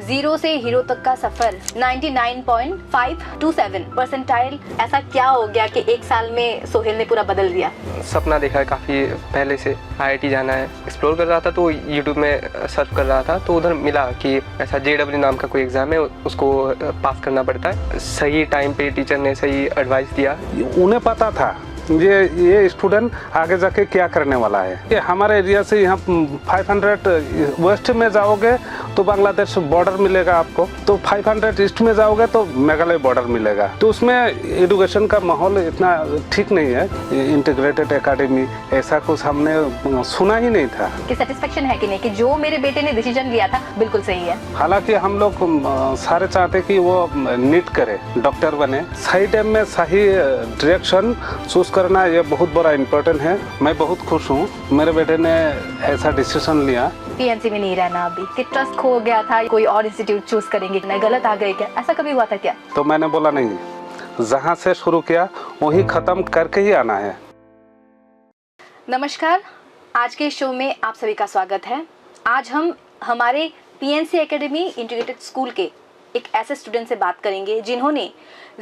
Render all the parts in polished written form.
Zero से hero तक का सफर 99.527 परसेंटाइल। ऐसा क्या हो गया कि एक साल में सोहेल ने पूरा बदल दिया? सपना देखा है काफ़ी पहले से, IIT जाना है। एक्सप्लोर कर रहा था तो यूट्यूब में सर्च कर रहा था तो उधर मिला कि ऐसा JEE नाम का कोई एग्ज़ाम है, उसको पास करना पड़ता है। सही टाइम पे टीचर ने सही एडवाइस दिया। उन्हें पता था ये स्टूडेंट आगे जाके क्या करने वाला है। ये हमारे एरिया से यहाँ 500 वेस्ट में जाओगे तो बांग्लादेश बॉर्डर मिलेगा आपको, तो 500 ईस्ट में जाओगे तो मेघालय बॉर्डर मिलेगा। तो उसमें एजुकेशन का माहौल इतना ठीक नहीं है। इंटीग्रेटेड एकेडमी ऐसा कुछ हमने सुना ही नहीं था। कि सेटिस्फेक्शन है कि नहीं कि जो मेरे बेटे ने डिसीजन लिया था बिल्कुल सही है? हालांकि हम लोग सारे चाहते कि वो नीट करे, डॉक्टर बने। सही टाइम में सही डायरेक्शन चूज करना ये बहुत बड़ा इम्पोर्टेंट है। मैं बहुत खुश हूँ मेरे बेटे ने ऐसा डिसीजन लिया। PNC में नहीं रहना अभी कि ट्रस्ट खो गया था, कोई और इंस्टीट्यूट चूज करेंगे, नहीं गलत आ गए क्या, ऐसा कभी हुआ था क्या? तो मैंने बोला नहीं, जहाँ से शुरू किया वही खत्म करके ही आना है। नमस्कार, आज के शो में आप सभी का स्वागत है। आज हम हमारे PNC एकेडमी इंटीग्रेटेड स्कूल के एक ऐसे स्टूडेंट से बात करेंगे जिन्होंने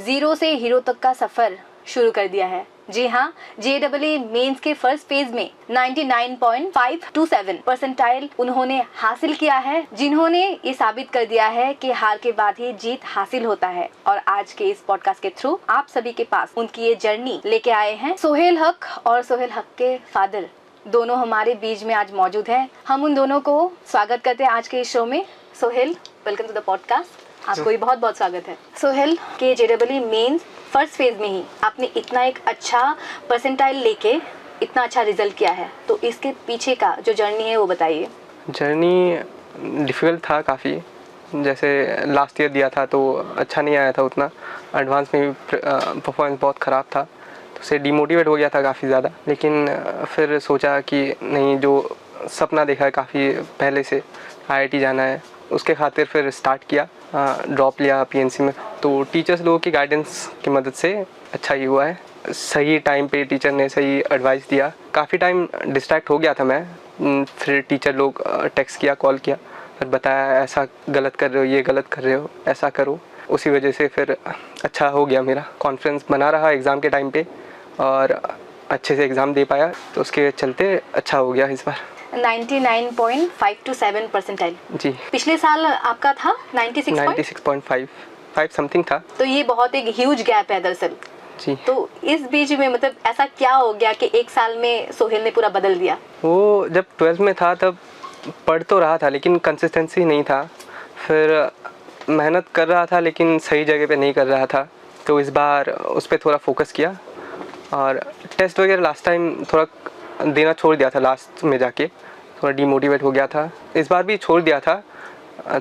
जीरो से हीरो तक का सफर शुरू कर दिया है। जी हाँ, JEE मेंस के फर्स्ट फेज में 99.527 परसेंटाइल उन्होंने हासिल किया है, जिन्होंने ये साबित कर दिया है कि हार के बाद ही जीत हासिल होता है। और आज के इस पॉडकास्ट के थ्रू आप सभी के पास उनकी ये जर्नी लेके आए हैं। सोहेल हक और सोहेल हक के फादर दोनों हमारे बीच में आज मौजूद हैं। हम उन दोनों को स्वागत करते हैं आज के इस शो में। Sohail, welcome to the podcast. आपको भी बहुत बहुत स्वागत है। सोहेल के JEE मेंस फर्स्ट फेज में ही आपने इतना एक अच्छा परसेंटाइल लेके इतना अच्छा रिजल्ट किया है, तो इसके पीछे का जो जर्नी है वो बताइए। जर्नी डिफ़िकल्ट था काफ़ी। जैसे लास्ट ईयर दिया था तो अच्छा नहीं आया था उतना, एडवांस में भी परफॉर्मेंस बहुत ख़राब था, तो उससे डिमोटिवेट हो गया था काफ़ी ज़्यादा। लेकिन फिर सोचा कि नहीं, जो सपना देखा है काफ़ी पहले से, IIT जाना है, उसके खातिर फिर स्टार्ट किया। ड्रॉप लिया PNC में, तो टीचर्स लोगों की गाइडेंस की मदद से अच्छा ही हुआ है। सही टाइम पे टीचर ने सही एडवाइस दिया। काफ़ी टाइम डिस्ट्रैक्ट हो गया था मैं, फिर टीचर लोग टेक्स्ट किया, कॉल किया, फिर बताया ऐसा गलत कर रहे हो, ये गलत कर रहे हो, ऐसा करो। उसी वजह से फिर अच्छा हो गया, मेरा कॉन्फिडेंस बना रहा एग्ज़ाम के टाइम पे और अच्छे से एग्ज़ाम दे पाया, तो उसके चलते अच्छा हो गया इस बार। 99.527 परसेंटाइल जी। पिछले साल आपका था 96.5 समथिंग था। तो ये बहुत एक ह्यूज गैप है दरअसल जी। तो इस बीच में मतलब ऐसा क्या हो गया कि एक साल में सोहेल ने पूरा बदल दिया? वो जब 12th में था तब पढ़ तो रहा था लेकिन कंसिस्टेंसी नहीं था। फिर मेहनत कर रहा था लेकिन सही जगह पे नहीं कर रहा था, तो इस बार उस पर थोड़ा फोकस किया। और टेस्ट वगैरह लास्ट टाइम थोड़ा देना छोड़ दिया था, लास्ट में जाके थोड़ा डीमोटिवेट हो गया था। इस बार भी छोड़ दिया था,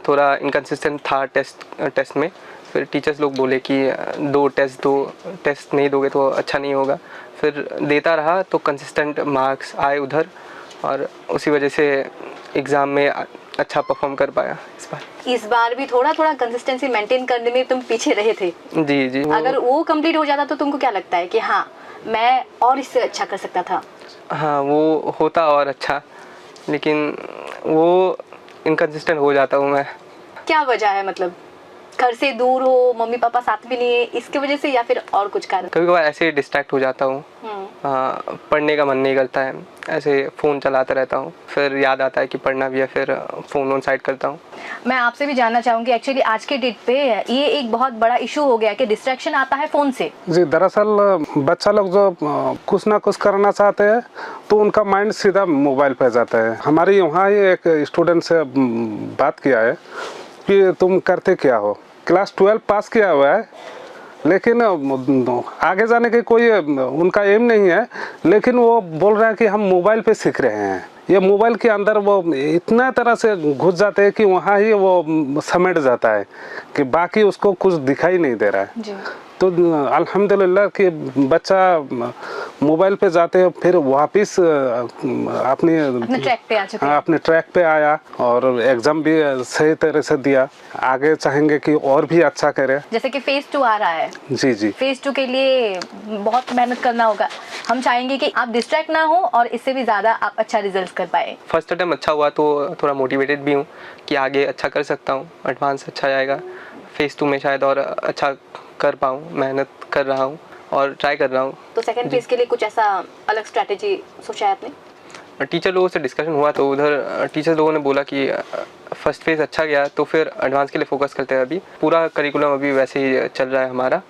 थोड़ा इनकंसिस्टेंट था टेस्ट में। फिर टीचर्स लोग बोले कि 2 टेस्ट नहीं दोगे तो अच्छा नहीं होगा। फिर देता रहा तो कंसिस्टेंट मार्क्स आए उधर, और उसी वजह से एग्ज़ाम में अच्छा परफॉर्म कर पाया इस बार भी थोड़ा कंसिस्टेंसी मेंटेन करने में तुम पीछे रहे थे। जी। अगर वो कंप्लीट हो जाता तो तुमको क्या लगता है कि हाँ मैं और इससे अच्छा कर सकता था? हाँ, वो होता और अच्छा, लेकिन वो इनकंसिस्टेंट हो जाता हूँ मैं। क्या वजह है, मतलब घर से दूर हो, मम्मी पापा साथ में नहीं है, इसके वजह से, या फिर और कुछ कारण? कभी कभार ऐसे डिस्ट्रैक्ट हो जाता हूँ, पढ़ने का मन नहीं करता है, ऐसे फ़ोन चलाता रहता हूँ, फिर याद आता है कि पढ़ना भी है, फिर फ़ोन ऑन साइड करता हूँ। मैं आपसे भी जानना चाहूँगी, एक्चुअली आज के डेट पे ये एक बहुत बड़ा इशू हो गया कि डिस्ट्रैक्शन आता है फ़ोन से। जी, दरअसल बच्चा लोग जो कुछ ना कुछ करना चाहते हैं तो उनका माइंड सीधा मोबाइल पे जाता है। हमारे यहाँ ही एक स्टूडेंट से बात किया है कि तुम करते क्या हो। क्लास 12 पास किया हुआ है लेकिन आगे जाने के कोई उनका एम नहीं है, लेकिन वो बोल रहा है कि हम मोबाइल पे सीख रहे हैं। ये मोबाइल के अंदर वो इतना तरह से घुस जाते हैं कि वहाँ ही वो समेट जाता है कि बाकी उसको कुछ दिखाई नहीं दे रहा है। जी। तो अल्हम्दुलिल्लाह कि बच्चा मोबाइल पे जाते फिर वापस अपने ट्रैक पे आ चुके हैं। अपने ट्रैक पे आया और एग्ज़ाम भी सही तरह से दिया। आगे चाहेंगे कि और भी अच्छा करे। जैसे कि फेज 2 आ रहा है। जी जी। फेज 2 के लिए बहुत मेहनत करना होगा। हम चाहेंगे कि आप डिस्ट्रैक्ट ना हो और इससे भी ज़्यादा आप अच्छा रिजल्ट कर पाए। फर्स्ट अटेम्प्ट अच्छा हुआ तो थोड़ा मोटिवेटेड भी हूँ कि आगे अच्छा कर सकता हूँ, एडवांस अच्छा जाएगा। फेज़ 2 में शायद और अच्छा कर पाऊँ, मेहनत कर रहा हूँ और ट्राई कर रहा हूँ। तो सेकंड फेज के लिए कुछ ऐसा अलग स्ट्रैटेजी सोचा है आपने? टीचर लोगों से डिस्कशन हुआ तो उधर टीचर लोगों ने बोला कि फर्स्ट फेज़ अच्छा गया तो फिर एडवांस के लिए फोकस करते हैं। अभी पूरा करिकुलम अभी वैसे ही चल रहा है हमारा,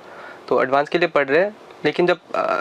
तो एडवांस के लिए पढ़ रहे हैं। लेकिन जब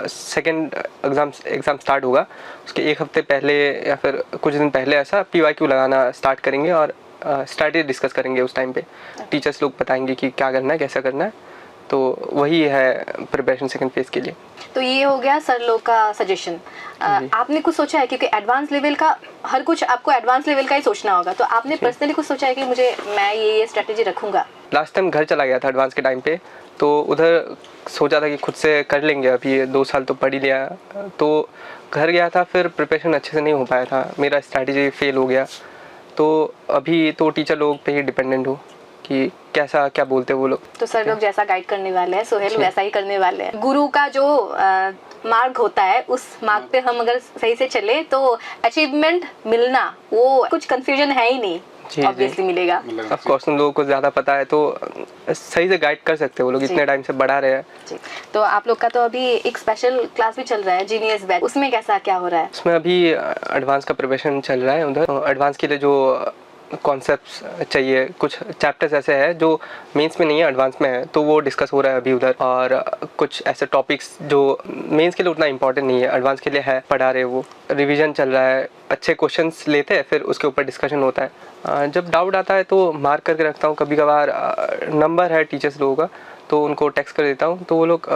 सेकेंड एग्ज़ाम स्टार्ट होगा उसके एक हफ्ते पहले या फिर कुछ दिन पहले ऐसा PYQ लगाना स्टार्ट करेंगे और स्ट्रैटेजी डिस्कस करेंगे। उस टाइम पे टीचर्स लोग बताएंगे कि क्या करना है, कैसा करना है। तो वही है प्रिपरेशन सेकंड फेज़ के लिए। तो ये हो गया सर लोग का सजेशन। आपने कुछ सोचा है, क्योंकि एडवांस लेवल का हर कुछ आपको एडवांस लेवल का ही सोचना होगा, तो आपने पर्सनली कुछ सोचा है कि मैं ये स्ट्रैटेजी रखूँगा? लास्ट टाइम घर चला गया था एडवांस के टाइम पे, तो उधर सोचा था कि खुद से कर लेंगे। अभी 2 साल तो पढ़ ही लिया, तो घर गया था फिर प्रिपरेशन अच्छे से नहीं हो पाया था, मेरा स्ट्रैटेजी फेल हो गया। तो अभी तो टीचर लोग पे ही डिपेंडेंट हो कि कैसा क्या बोलते हैं वो लोग। तो सर लोग जैसा गाइड करने वाले हैं, सोहेल वैसा ही करने वाले हैं। गुरु का जो मार्ग होता है उस मार्ग पे हम अगर सही से चले तो अचीवमेंट मिलना वो कुछ कंफ्यूजन है ही नहीं, ऑब्वियसली मिलेगा। ऑफ कोर्स उन लोगों को ज़्यादा पता है तो सही से गाइड कर सकते हैं वो लोग, इतने टाइम से बढ़ा रहे हैं। तो आप लोग का तो अभी एक स्पेशल क्लास भी चल रहा है, जीनियस बैच, उसमें कैसा क्या हो रहा है? उसमें अभी एडवांस का प्रिपरेशन चल रहा है। उधर एडवांस के लिए जो कॉन्सेप्ट्स चाहिए, कुछ चैप्टर्स ऐसे हैं जो मेंस में नहीं है, एडवांस में है, तो वो डिस्कस हो रहा है अभी उधर। और कुछ ऐसे टॉपिक्स जो मेंस के लिए उतना इंपॉर्टेंट नहीं है, एडवांस के लिए है, पढ़ा रहे वो। रिवीजन चल रहा है, अच्छे क्वेश्चंस लेते हैं फिर उसके ऊपर डिस्कशन होता है। जब डाउट आता है तो मार्क करके रखता हूँ। कभी कभार नंबर है टीचर्स लोगों का तो उनको टेक्स्ट कर देता हूँ, तो वो लोग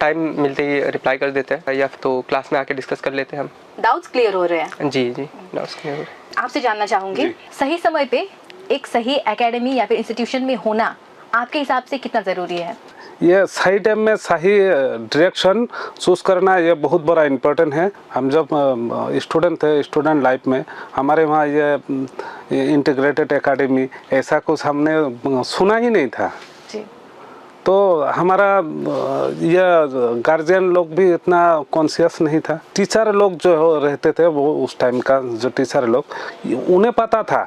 टाइम मिलते ही रिप्लाई कर देते हैं, या तो क्लास में आके डिस्कस कर लेते हैं हम। डाउट्स क्लियर हो रहे हैं? जी जी, डाउट्स क्लियर हो रहे हैं। आपसे जानना चाहूँगी, सही समय पे एक सही एकेडमी या फिर इंस्टीट्यूशन में होना आपके हिसाब से कितना ज़रूरी है? ये सही टाइम में सही डायरेक्शन चूज करना ये बहुत बड़ा इम्पोर्टेंट है। हम जब स्टूडेंट थे, स्टूडेंट लाइफ में हमारे वहाँ ये इंटीग्रेटेड एकेडमी ऐसा कुछ हमने सुना ही नहीं था। जी। तो हमारा ये गार्जियन लोग भी इतना कॉन्शियस नहीं था। टीचर लोग जो रहते थे वो उस टाइम का जो टीचर लोग, उन्हें पता था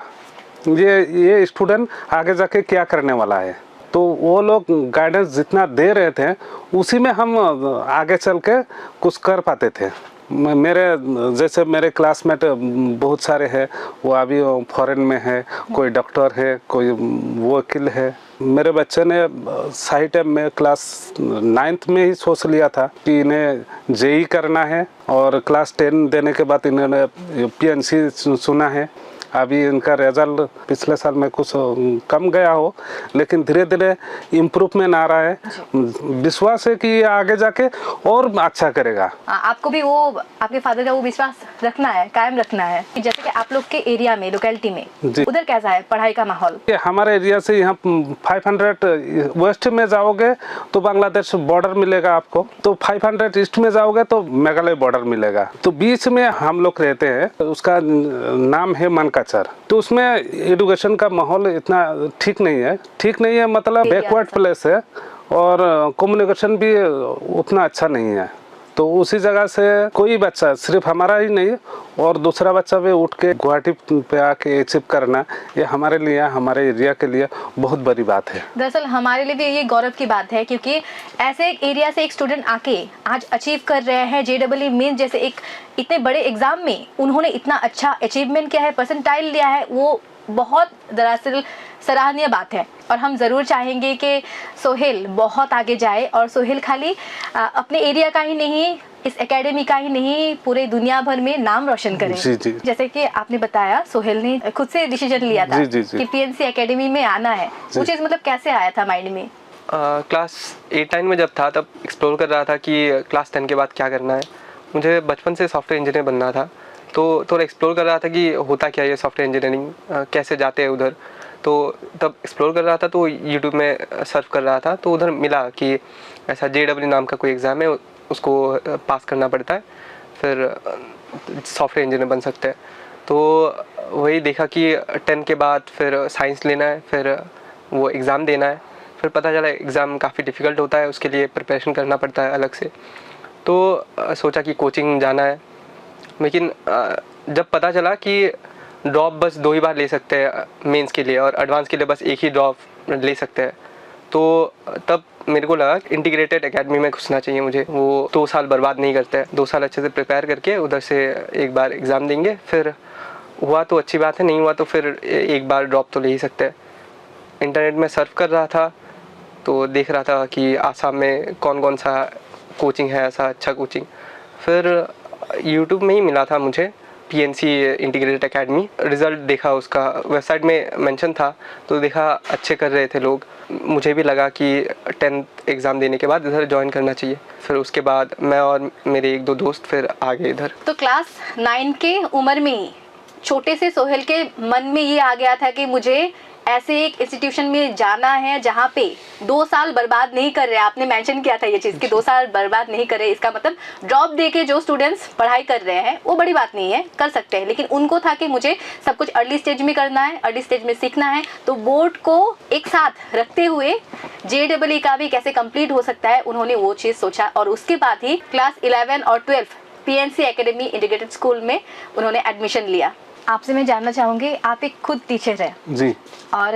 ये स्टूडेंट आगे जाके क्या करने वाला है, तो वो लोग गाइडेंस जितना दे रहे थे उसी में हम आगे चल के कुछ कर पाते थे। मेरे क्लासमेट बहुत सारे हैं, वो अभी फॉरेन में है, कोई डॉक्टर है, कोई वकील है। मेरे बच्चे ने सही टाइम में क्लास 9th में ही सोच लिया था कि इन्हें जेई करना है, और क्लास 10 देने के बाद इन्होंने PNC चुना है। अभी इनका रिजल्ट पिछले साल में कुछ कम गया हो, लेकिन धीरे धीरे इम्प्रूवमेंट आ रहा है। विश्वास है कि ये आगे जाके और अच्छा करेगा। आपको भी वो आपके फादर का वो विश्वास रखना है, कायम रखना है। जैसे कि आप लोग के एरिया में, लोकेलिटी में उधर कैसा है पढ़ाई का माहौल? हमारे एरिया से यहाँ 500 वेस्ट में जाओगे तो बांग्लादेश बॉर्डर मिलेगा आपको, तो 500 ईस्ट में जाओगे तो मेघालय बॉर्डर मिलेगा। तो बीच में हम लोग रहते हैं, उसका नाम है मनकाचर। तो उसमें एजुकेशन का माहौल इतना ठीक नहीं है, मतलब बैकवर्ड प्लेस है, और कम्युनिकेशन भी उतना अच्छा नहीं है। तो उसी जगह से कोई बच्चा, सिर्फ हमारा ही नहीं और दूसरा बच्चा भी उठ के गुवाहाटी पे आके अचीव करना, ये हमारे लिए, हमारे एरिया के लिए बहुत बड़ी बात है। दरअसल हमारे लिए भी ये गौरव की बात है, क्योंकि ऐसे एक एरिया से एक स्टूडेंट आके आज अचीव कर रहे हैं JEE मेन जैसे एक इतने बड़े एग्जाम में उन्होंने इतना अच्छा अचीवमेंट किया है, परसेंटाइल लिया है, वो बहुत दरअसल सराहनीय बात है। और हम ज़रूर चाहेंगे कि सोहेल बहुत आगे जाए, और सोहेल खाली अपने एरिया का ही नहीं, इस एकेडमी का ही नहीं, पूरे दुनिया भर में नाम रोशन करे। जी जी। जैसे कि आपने बताया सोहेल ने खुद से डिसीजन लिया था कि PNC एकेडमी में आना है। वो चीज़ मतलब कैसे आया था माइंड में? क्लास 8-9 में जब था तब एक्सप्लोर कर रहा था कि क्लास 10 के बाद क्या करना है। मुझे बचपन से सॉफ्टवेयर इंजीनियर बनना था, तो थोड़ा एक्सप्लोर कर रहा था कि होता क्या है ये सॉफ्टवेयर इंजीनियरिंग, कैसे जाते हैं उधर। तो तब एक्सप्लोर कर रहा था, तो यूट्यूब में सर्च कर रहा था, तो उधर मिला कि ऐसा JEE नाम का कोई एग्ज़ाम है, उसको पास करना पड़ता है, फिर सॉफ्टवेयर इंजीनियर बन सकते हैं। तो वही देखा कि 10 के बाद फिर साइंस लेना है, फिर वो एग्ज़ाम देना है। फिर पता चला एग्ज़ाम काफ़ी डिफ़िकल्ट होता है, उसके लिए प्रिपरेशन करना पड़ता है अलग से। तो सोचा कि कोचिंग जाना है, लेकिन जब पता चला कि ड्रॉप बस 2 ही बार ले सकते हैं मेंस के लिए, और एडवांस के लिए बस एक ही ड्रॉप ले सकते हैं, तो तब मेरे को लगा इंटीग्रेटेड एकेडमी में घुसना चाहिए मुझे। वो 2 साल बर्बाद नहीं करते हैं, 2 साल अच्छे से प्रिपेयर करके उधर से एक बार एग्ज़ाम देंगे, फिर हुआ तो अच्छी बात है, नहीं हुआ तो फिर एक बार ड्रॉप तो ले ही सकते हैं। इंटरनेट में सर्च कर रहा था, तो देख रहा था कि आसाम में कौन कौन सा कोचिंग है, ऐसा अच्छा कोचिंग। फिर यूट्यूब में ही मिला था मुझे PNC इंटीग्रेटेड एकेडमी। रिज़ल्ट देखा, उसका वेबसाइट में मेंशन था, तो देखा अच्छे कर रहे थे लोग। मुझे भी लगा कि 10th एग्ज़ाम देने के बाद इधर ज्वाइन करना चाहिए। फिर उसके बाद मैं और मेरे 1-2 दोस्त फिर आ गए इधर। तो क्लास 9 के उम्र में ही छोटे से सोहेल के मन में ये आ गया था कि मुझे ऐसे एक इंस्टीट्यूशन में जाना है जहाँ पे 2 साल बर्बाद नहीं कर रहे। आपने मेंशन किया था ये चीज़ कि 2 साल बर्बाद नहीं कर रहे, इसका मतलब ड्रॉप दे के जो स्टूडेंट्स पढ़ाई कर रहे हैं वो बड़ी बात नहीं है, कर सकते हैं, लेकिन उनको था कि मुझे सब कुछ अर्ली स्टेज में करना है, अर्ली स्टेज में सीखना है। तो बोर्ड को एक साथ रखते हुए JEE का भी कैसे कंप्लीट हो सकता है, उन्होंने वो चीज़ सोचा, और उसके बाद ही क्लास 11 और 12 PNC एकेडमी इंटीग्रेटेड स्कूल में उन्होंने एडमिशन लिया। आपसे मैं जानना चाहूँगी, आप एक खुद टीचर हैं जी, और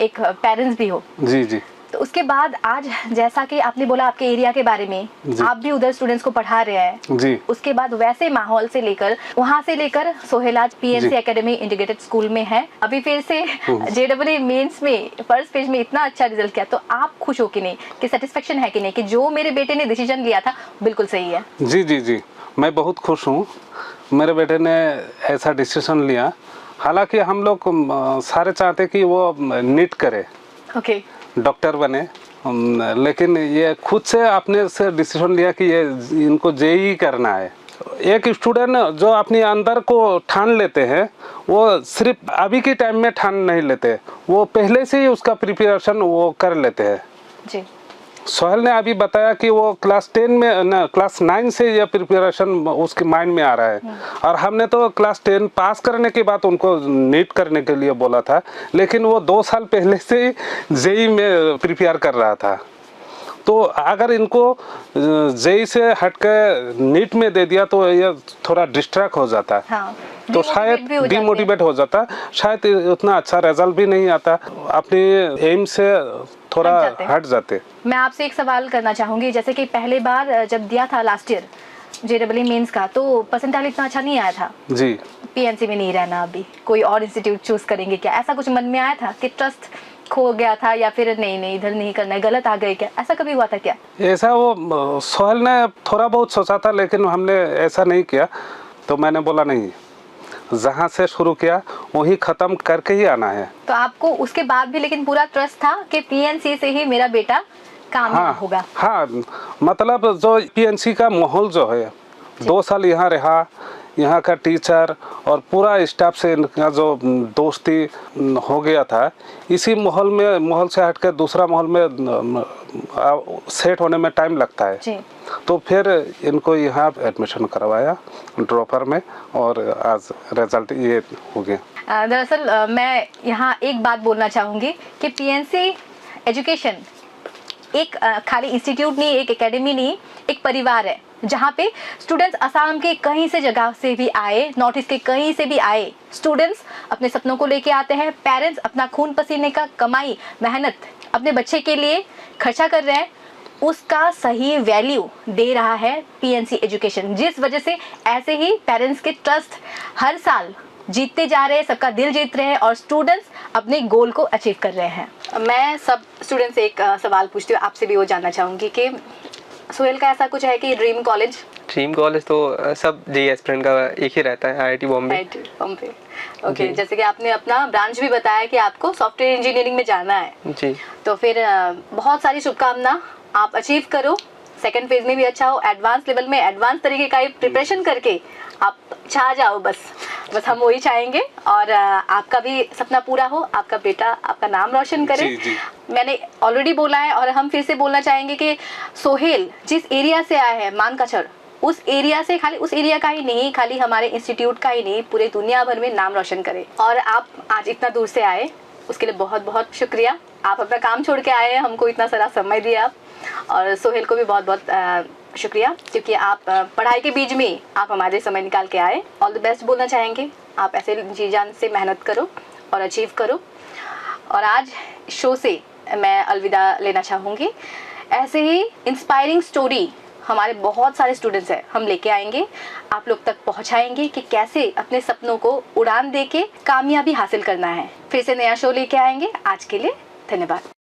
एक पेरेंट्स भी हो जी जी, तो उसके बाद आज जैसा कि आपने बोला आपके एरिया के बारे में, आप भी उधर स्टूडेंट्स को पढ़ा रहे हैं जी, उसके बाद वैसे माहौल से लेकर वहाँ से लेकर सोहेल आज PNC एकेडमी इंटीग्रेटेड स्कूल में है, अभी फिर से JEE मेंस में फर्स्ट पेज में इतना अच्छा रिजल्ट किया, तो आप खुश हो कि नहीं, कि सेटिस्फेक्शन है कि नहीं कि जो मेरे बेटे ने डिसीजन लिया था बिल्कुल सही है? जी जी जी, मैं बहुत खुश हूँ, मेरे बेटे ने ऐसा डिसीजन लिया। हालांकि हम लोग सारे चाहते कि वो नीट करे, ओके, डॉक्टर बने, लेकिन ये खुद से आपने से डिसीजन लिया कि ये इनको JEE करना है। एक स्टूडेंट जो अपने अंदर को ठान लेते हैं, वो सिर्फ अभी के टाइम में ठान नहीं लेते, वो पहले से ही उसका प्रिपरेशन वो कर लेते हैं जी। सोहेल ने अभी बताया कि वो क्लास 10 में ना क्लास 9 से यह प्रिपरेशन उसके माइंड में आ रहा है, और हमने तो क्लास 10 पास करने के बाद उनको नीट करने के लिए बोला था, लेकिन वो 2 साल पहले से ही JEE में प्रिपेयर कर रहा था। तो अगर इनको JEE से हटकर नीट में दे दिया तो ये थोड़ा डिस्ट्रैक्ट हो जाता है, हाँ, तो शायद डिमोटिवेट हो जाता, शायद उतना अच्छा रिजल्ट भी नहीं आता, अपने एम से थोड़ा हट जाते। मैं आपसे एक सवाल करना चाहूँगी, जैसे कि पहले बार जब दिया था लास्ट ईयर JEE मेंस का, तो परसेंटाइल इतना अच्छा नहीं आया था जी। PNC में नहीं रहना, अभी कोई और इंस्टीट्यूट चूज करेंगे क्या, ऐसा कुछ मन में आया था कि ट्रस्ट खो गया था, या फिर नहीं इधर नहीं करना है, गलत आ गए क्या, ऐसा कभी हुआ था क्या? ऐसा वो सोहेल ने थोड़ा बहुत सोचा था, लेकिन हमने ऐसा नहीं किया, तो मैंने बोला नहीं, जहाँ से शुरू किया वही ख़त्म करके ही आना है। तो आपको उसके बाद भी लेकिन पूरा ट्रस्ट था कि PNC से ही मेरा बेटा कामयाब होगा? हाँ, मतलब जो PNC का माहौल जो है, 2 साल यहाँ रहा, यहाँ का टीचर और पूरा स्टाफ से इनका जो दोस्ती हो गया था, इसी माहौल से हटकर दूसरा माहौल में सेट होने में टाइम लगता है जी। तो फिर इनको यहाँ एडमिशन करवाया ड्रॉपर में, और आज रिजल्ट ये हो गया। दरअसल मैं यहाँ एक बात बोलना चाहूँगी कि PNC एजुकेशन एक खाली इंस्टीट्यूट नहीं, एक एकेडमी नहीं, एक परिवार है जहाँ पे स्टूडेंट्स असम के कहीं से जगह से भी आए, नॉर्थ ईस्ट के कहीं से भी आए, स्टूडेंट्स अपने सपनों को लेके आते हैं, पेरेंट्स अपना खून पसीने का कमाई मेहनत अपने बच्चे के लिए खर्चा कर रहे हैं, उसका सही वैल्यू दे रहा है PNC एजुकेशन, जिस वजह से ऐसे ही पेरेंट्स के ट्रस्ट हर साल जीतते जा रहे हैं, सबका दिल जीत रहे हैं और स्टूडेंट्स अपने गोल को अचीव कर रहे हैं। मैं सब स्टूडेंट्स से एक सवाल पूछती हूँ, आपसे भी वो जानना चाहूँगी कि सोहेल का ऐसा कुछ है कि ड्रीम कॉलेज? ड्रीम कॉलेज तो सब JEE एस्पिरेंट का एक ही रहता है, IIT बॉम्बे। ओके, जैसे कि आपने अपना ब्रांच भी बताया कि आपको सॉफ्टवेयर इंजीनियरिंग में जाना है जी, तो फिर बहुत सारी शुभकामना, आप अचीव करो, सेकंड फेज में भी अच्छा हो, एडवांस लेवल में एडवांस तरीके का प्रिपरेशन करके आप छा जाओ, बस हम वही चाहेंगे। और आपका भी सपना पूरा हो, आपका बेटा आपका नाम रोशन करे। जी। मैंने ऑलरेडी बोला है और हम फिर से बोलना चाहेंगे कि सोहेल जिस एरिया से आया है, मानकाछड़, उस एरिया से, खाली उस एरिया का ही नहीं, खाली हमारे इंस्टीट्यूट का ही नहीं, पूरे दुनिया भर में नाम रोशन करे। और आप आज इतना दूर से आए, उसके लिए बहुत बहुत शुक्रिया। आप अपना काम छोड़ के आए हैं, हमको इतना सारा समय दिया आप। और सोहेल को भी बहुत बहुत शुक्रिया, क्योंकि आप पढ़ाई के बीच में आप हमारे समय निकाल के आए। ऑल द बेस्ट बोलना चाहेंगे। आप ऐसे जी जान से मेहनत करो और अचीव करो। और आज शो से मैं अलविदा लेना चाहूँगी। ऐसे ही इंस्पायरिंग स्टोरी हमारे बहुत सारे स्टूडेंट्स हैं, हम लेके आएंगे, आप लोग तक पहुंचाएंगे कि कैसे अपने सपनों को उड़ान देके कामयाबी हासिल करना है। फिर से नया शो लेके आएंगे। आज के लिए धन्यवाद।